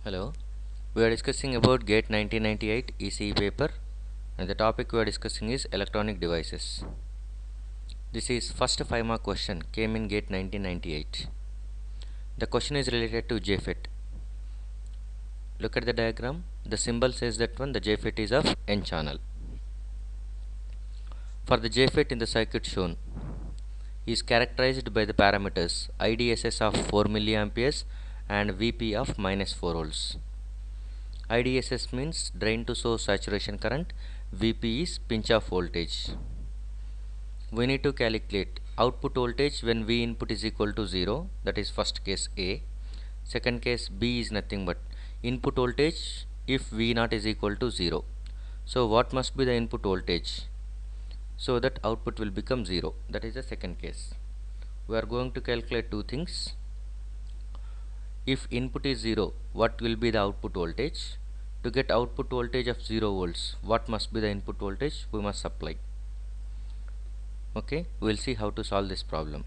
Hello, we are discussing about GATE 1998 ECE paper, and the topic we are discussing is electronic devices. This is first 5 mark question came in GATE 1998. The question is related to JFET. Look at the diagram. The symbol says that the JFET is of N channel. For the JFET in the circuit shown is characterized by the parameters IDSS of 4 milliamperes and VP of minus 4 volts. IDSS means drain to source saturation current, VP is pinch off voltage. We need to calculate output voltage when V input is equal to 0, that is first case A. Second case B is nothing but input voltage if V naught is equal to 0. So what must be the input voltage so that output will become 0, that is the second case. We are going to calculate two things. If input is 0, what will be the output voltage? To get output voltage of 0 volts, what must be the input voltage? We must supply. Okay, we will see how to solve this problem.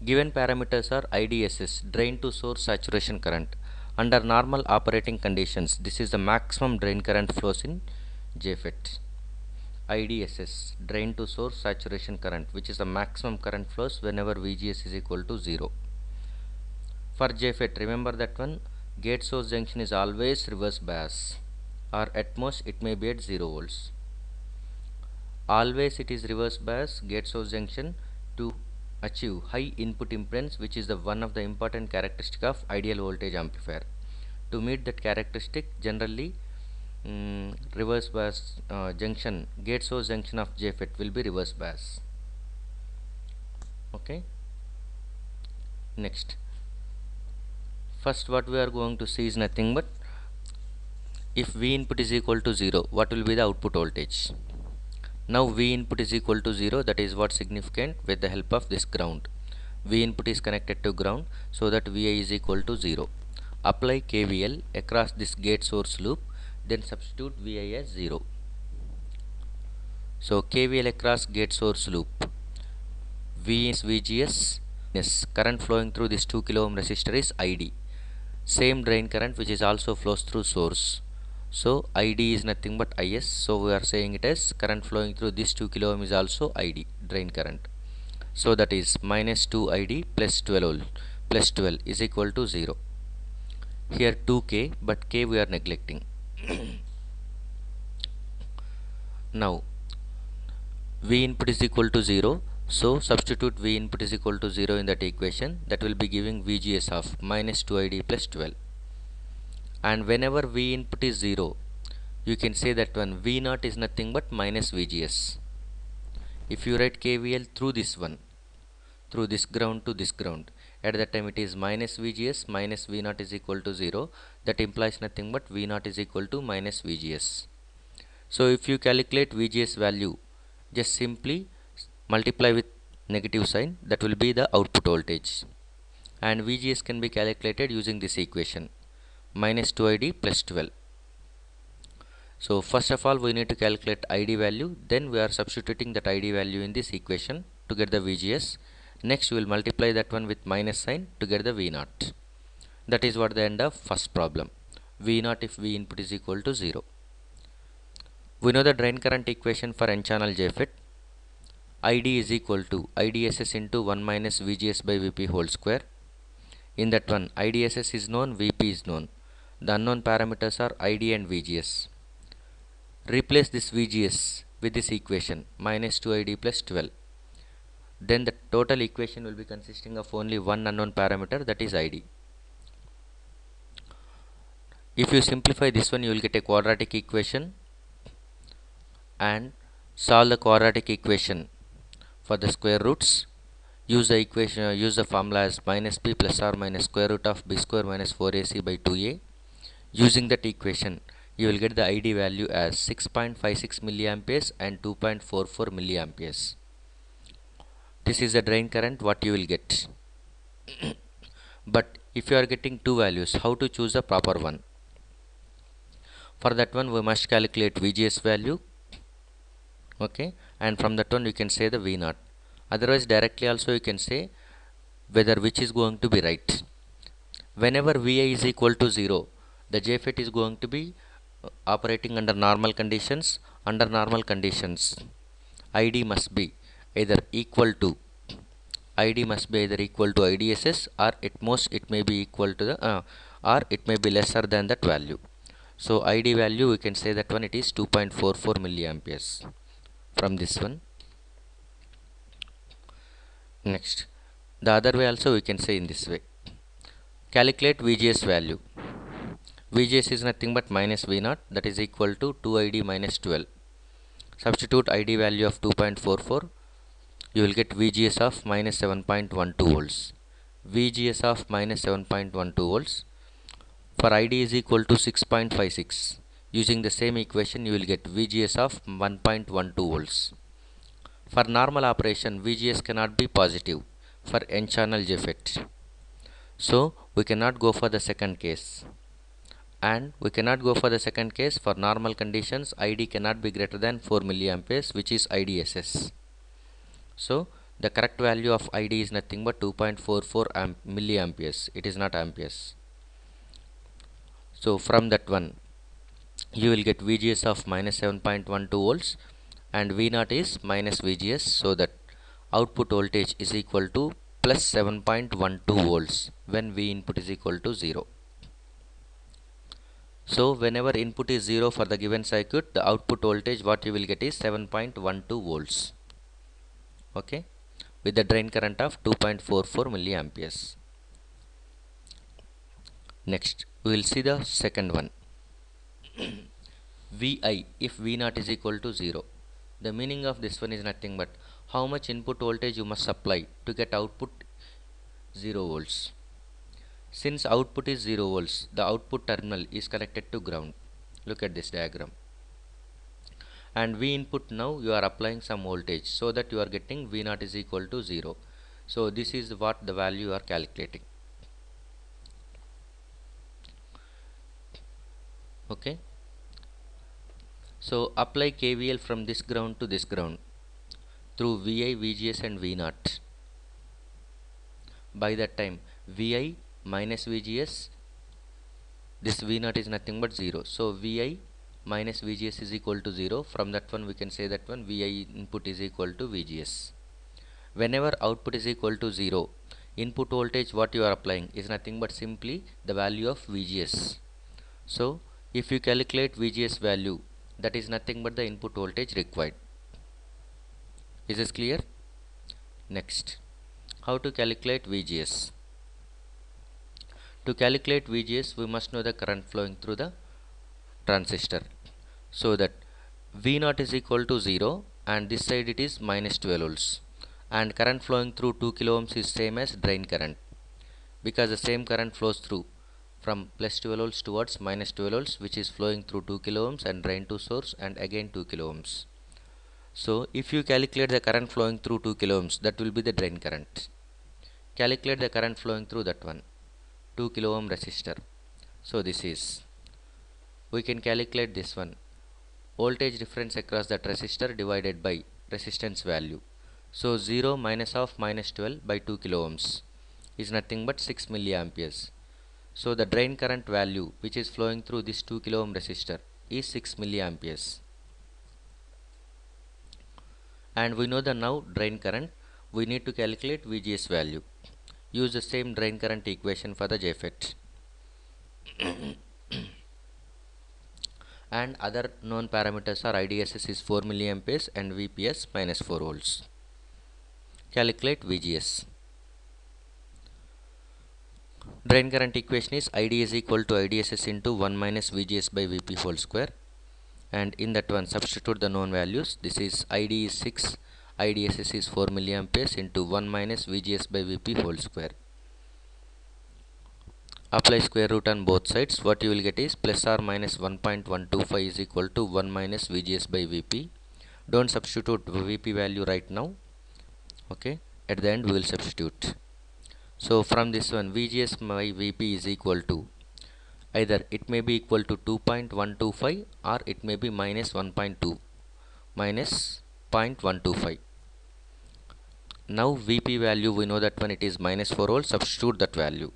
Given parameters are IDSS, drain to source saturation current. Under normal operating conditions, this is the maximum drain current flows in JFET. IDSS, drain to source saturation current, which is the maximum current flows whenever VGS is equal to 0. For JFET, remember that gate source junction is always reverse bias, or at most it may be at 0 volts. Always it is reverse bias gate source junction to achieve high input impedance, which is the one of the important characteristic of ideal voltage amplifier. To meet that characteristic, generally reverse bias junction, gate source junction of JFET will be reverse bias. Okay. Next, first what we are going to see is nothing but if V input is equal to 0, what will be the output voltage? Now V input is equal to 0, that is what significant with the help of this ground. V input is connected to ground, so that Vi is equal to 0. Apply KVL across this gate source loop, then substitute Vi as 0. So KVL across gate source loop. V is VGS, yes, current flowing through this 2 kilo ohm resistor is ID. Same drain current which is also flows through source. So ID is nothing but IS, so we are saying it as current flowing through this 2 kilo ohm is also ID, drain current. So that is minus 2 ID plus 12 is equal to 0. Here 2K, but K we are neglecting. Now V input is equal to 0, so substitute V input is equal to 0 in that equation. That will be giving VGS of minus 2 ID plus 12. And whenever V input is 0, you can say that V naught is nothing but minus VGS. If you write KVL through this one, through this ground to this ground, at that time it is minus VGS minus V naught is equal to 0. That implies nothing but V naught is equal to minus VGS. So if you calculate VGS value, just simply multiply with negative sign, that will be the output voltage. And VGS can be calculated using this equation, minus 2ID plus 12. So first of all we need to calculate ID value, then we are substituting that ID value in this equation to get the VGS. Next we will multiply that one with minus sign to get the V naught. That is what the end of first problem. V naught if V input is equal to 0. We know the drain current equation for N channel JFET. ID is equal to IDSS into 1 minus VGS by VP whole square. In that one, IDSS is known, VP is known. The unknown parameters are ID and VGS. Replace this VGS with this equation, minus 2ID plus 12. Then the total equation will be consisting of only one unknown parameter, that is ID. If you simplify this one, you will get a quadratic equation and solve the quadratic equation for the square roots. Use the equation, use the formula as minus b plus or minus square root of b square minus 4ac by 2a. Using that equation, you will get the ID value as 6.56 milliamperes and 2.44 milliamperes. This is the drain current what you will get. But if you are getting two values, how to choose the proper one? For that one we must calculate VGS value, okay, and from that one you can say the V naught. Otherwise directly also you can say whether which is going to be right. Whenever Vi is equal to 0, the JFET is going to be operating under normal conditions. Under normal conditions, ID must be either equal to IDSS, or at most it may be equal to the or it may be lesser than that value. So ID value, we can say that one, it is 2.44 milliamperes from this one. Next, the other way also we can say in this way. Calculate VGS value. VGS is nothing but minus V0, that is equal to 2ID minus 12. Substitute ID value of 2.44. You will get VGS of minus 7.12 volts. VGS of minus 7.12 volts. For ID is equal to 6.56. Using the same equation, you will get VGS of 1.12 volts. For normal operation, VGS cannot be positive for N-channel JFET. So we cannot go for the second case. And we cannot go for the second case. For normal conditions, ID cannot be greater than 4 milliamperes, which is IDSS. So the correct value of ID is nothing but 2.44 milliamperes. It is not amperes. So from that one, you will get VGS of minus 7.12 volts and V0 is minus VGS, so that output voltage is equal to plus 7.12 volts when V input is equal to 0. So whenever input is 0 for the given circuit, the output voltage what you will get is 7.12 volts. Okay, with the drain current of 2.44 milliamperes. Next, we will see the second one. Vi, if V0 is equal to 0. The meaning of this one is nothing but how much input voltage you must supply to get output 0 volts. Since output is 0 volts, the output terminal is connected to ground. Look at this diagram. And V input, now you are applying some voltage, so that you are getting V0 is equal to 0. So this is what the value you are calculating. Okay. So apply KVL from this ground to this ground through Vi, VGS and V0. By that time, Vi minus VGS, this V0 is nothing but 0. So Vi minus VGS is equal to 0. From that one we can say that one Vi input is equal to VGS. Whenever output is equal to 0, input voltage what you are applying is nothing but simply the value of VGS. So if you calculate VGS value, that is nothing but the input voltage required. Is this clear? Next, how to calculate VGS? To calculate VGS, we must know the current flowing through the transistor. So that V0 is equal to 0 and this side it is minus 12 volts. And current flowing through 2 kilo ohms is same as drain current, because the same current flows through from plus 12 volts towards minus 12 volts, which is flowing through 2 kilo ohms and drain to source and again 2 kilo ohms. So if you calculate the current flowing through 2 kilo ohms, that will be the drain current. Calculate the current flowing through that one, 2 kilo ohm resistor. So this is, we can calculate this one, voltage difference across that resistor divided by resistance value. So 0 minus of minus 12 by 2 kilo ohms is nothing but 6 milliamperes. So the drain current value which is flowing through this 2 kilo ohm resistor is 6 milliamperes. And we know the now drain current, we need to calculate VGS value. Use the same drain current equation for the JFET. And other known parameters are IDSS is 4 milliamperes and VPS minus 4 volts. Calculate VGS. Drain current equation is ID is equal to IDSS into 1 minus VGS by VP whole square. And in that one substitute the known values. This is ID is 6, IDSS is 4 milliamperes into 1 minus VGS by VP whole square. Apply square root on both sides. What you will get is plus or minus 1.125 is equal to 1 minus VGS by VP. Don't substitute VP value right now. Okay, at the end we will substitute. So from this one, VGS by VP is equal to, either it may be equal to 2.125 or it may be minus 1.2 minus 0.125. Now VP value, we know that when it is minus 4 volts, substitute that value.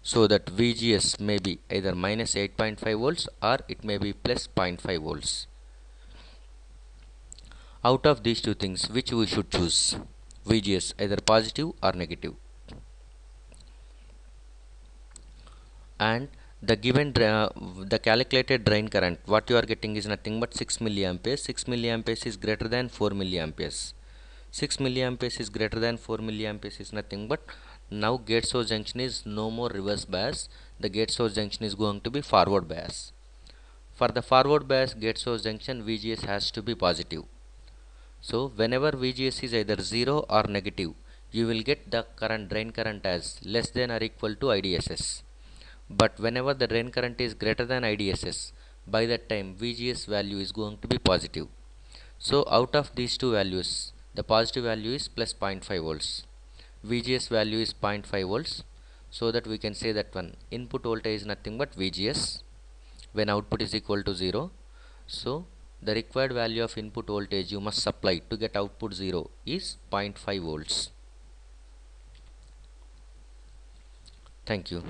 so that VGS may be either minus 8.5 volts or it may be plus 0.5 volts. Out of these two things, which we should choose? VGS, either positive or negative. And the given the calculated drain current, what you are getting is nothing but 6 milliamperes. 6 milliamperes is greater than 4 milliamperes. 6 milliamperes is greater than 4 milliamperes is nothing but, now gate source junction is no more reverse bias. The gate source junction is going to be forward bias. For the forward bias gate source junction, VGS has to be positive. So whenever VGS is either 0 or negative, you will get the current, drain current, as less than or equal to IDSS. But whenever the drain current is greater than IDSS, by that time VGS value is going to be positive. So out of these two values, the positive value is plus 0.5 volts. VGS value is 0.5 volts. So that we can say that one input voltage is nothing but VGS when output is equal to 0. So the required value of input voltage you must supply to get output 0 is 0.5 volts. Thank you.